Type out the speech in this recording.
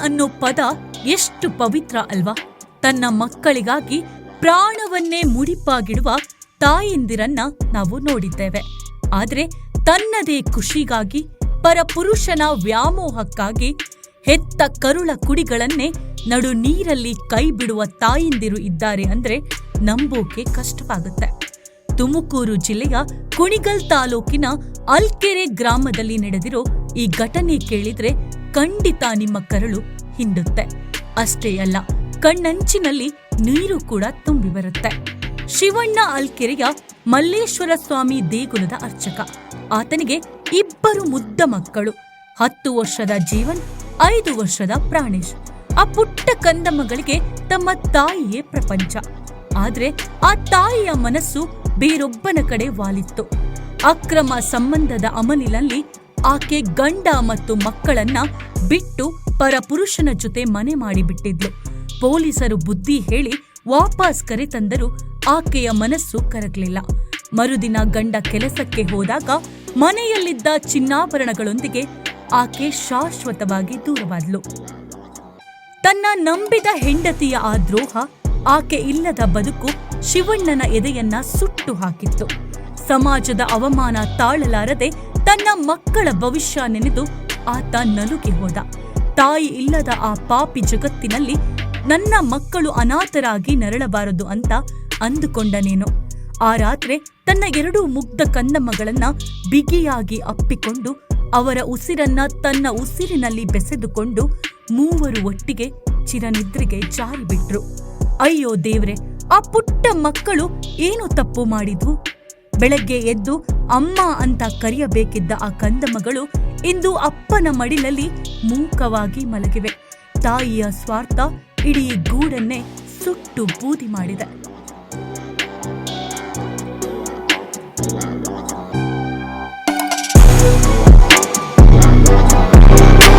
ಅನ್ನೋ ಪದ ಎಷ್ಟು ಪವಿತ್ರ ಅಲ್ವಾ? ತನ್ನ ಮಕ್ಕಳಿಗಾಗಿ ಪ್ರಾಣವನ್ನೇ ಮುಡಿಪಾಗಿಡುವ ತಾಯಂದಿರನ್ನ ನಾವು ನೋಡಿದ್ದೇವೆ. ಆದ್ರೆ ತನ್ನದೇ ಖುಷಿಗಾಗಿ, ಪರಪುರುಷನ ವ್ಯಾಮೋಹಕ್ಕಾಗಿ ಹೆತ್ತ ಕರುಳ ಕುಡಿಗಳನ್ನೇ ನಡು ನೀರಲ್ಲಿ ಕೈ ಬಿಡುವ ತಾಯಂದಿರು ಇದ್ದಾರೆ ಅಂದ್ರೆ ನಂಬೋಕೆ ಕಷ್ಟವಾಗುತ್ತೆ. ತುಮಕೂರು ಜಿಲ್ಲೆಯ ಕುಣಿಗಲ್ ತಾಲೂಕಿನ ಅಲ್ಕೆರೆ ಗ್ರಾಮದಲ್ಲಿ ನಡೆದಿರೋ ಈ ಘಟನೆ ಕೇಳಿದ್ರೆ ಖಂಡಿತ ನಿಮ್ಮ ಕರಳು ಹಿಂಡುತ್ತೆ. ಅಷ್ಟೇ ಅಲ್ಲ, ಕಣ್ಣಂಚಿನಲ್ಲಿ ನೀರು ಕೂಡ ತುಂಬಿ ಬರುತ್ತೆ. ಶಿವಣ್ಣ ಅಲ್ಕೆರೆಯ ಮಲ್ಲೇಶ್ವರ ಸ್ವಾಮಿ ದೇಗುಲದ ಅರ್ಚಕ. ಆತನಿಗೆ 2 ಮುದ್ದ ಮಕ್ಕಳು, 10 ವರ್ಷದ ಜೀವನ್, 5 ವರ್ಷದ ಪ್ರಾಣೇಶ್. ಆ ಪುಟ್ಟ ಕಂದಮ್ಮಗಳಿಗೆ ತಮ್ಮ ತಾಯಿಯೇ ಪ್ರಪಂಚ. ಆದ್ರೆ ಆ ತಾಯಿಯ ಮನಸ್ಸು ಬೇರೊಬ್ಬನ ಕಡೆ ವಾಲಿತ್ತು. ಅಕ್ರಮ ಸಂಬಂಧದ ಅಮಲಿನಲ್ಲಿ ಆಕೆ ಗಂಡ ಮತ್ತು ಮಕ್ಕಳನ್ನ ಬಿಟ್ಟು ಪರಪುರುಷನ ಜೊತೆ ಮನೆ ಮಾಡಿಬಿಟ್ಟಿದ್ಲು. ಪೊಲೀಸರು ಬುದ್ಧಿ ಹೇಳಿ ವಾಪಸ್ ಕರೆತಂದರೂ ಆಕೆಯ ಮನಸ್ಸು ಕರಗಲಿಲ್ಲ. ಮರುದಿನ ಗಂಡ ಕೆಲಸಕ್ಕೆ ಹೋದಾಗ ಮನೆಯಲ್ಲಿದ್ದ ಚಿನ್ನಾಭರಣಗಳೊಂದಿಗೆ ಆಕೆ ಶಾಶ್ವತವಾಗಿ ದೂರವಾದ್ಲು. ತನ್ನ ನಂಬಿದ ಹೆಂಡತಿಯ ಆ ದ್ರೋಹ, ಆಕೆ ಇಲ್ಲದ ಬದುಕು ಶಿವಣ್ಣನ ಎದೆಯನ್ನ ಸುಟ್ಟು ಹಾಕಿತ್ತು. ಸಮಾಜದ ಅವಮಾನ ತಾಳಲಾರದೆ ತನ್ನ ಮಕ್ಕಳ ಭವಿಷ್ಯ ನೆನೆದು ಆತ ನಲುಗಿ ಹೋದ. ತಾಯಿ ಇಲ್ಲದ ಆ ಪಾಪಿ ಜಗತ್ತಿನಲ್ಲಿ ನನ್ನ ಮಕ್ಕಳು ಅನಾಥರಾಗಿ ನರಳಬಾರದು ಅಂತ ಅಂದುಕೊಂಡನೇನೋ. ಆ ರಾತ್ರಿ ತನ್ನ 2 ಮುಗ್ಧ ಕಂದಮ್ಮಗಳನ್ನ ಬಿಗಿಯಾಗಿ ಅಪ್ಪಿಕೊಂಡು ಅವರ ಉಸಿರನ್ನ ತನ್ನ ಉಸಿರಿನಲ್ಲಿ ಬೆಸೆದುಕೊಂಡು 3 ಒಟ್ಟಿಗೆ ಚಿರನಿದ್ರೆಗೆ ಜಾರಿಬಿಟ್ರು. ಅಯ್ಯೋ ದೇವ್ರೆ, ಆ ಪುಟ್ಟ ಮಕ್ಕಳು ಏನು ತಪ್ಪು ಮಾಡಿದ್ವು? ಬೆಳಗ್ಗೆ ಎದ್ದು ಅಮ್ಮ ಅಂತ ಕರೆಯಬೇಕಿದ್ದ ಆ ಕಂದಮ್ಮಗಳು ಇಂದು ಅಪ್ಪನ ಮಡಿಲಲ್ಲಿ ಮೂಕವಾಗಿ ಮಲಗಿವೆ. ತಾಯಿಯ ಸ್ವಾರ್ಥ ಇಡೀ ಗೂಡನ್ನೇ ಸುಟ್ಟು ಬೂದಿ ಮಾಡಿದೆ.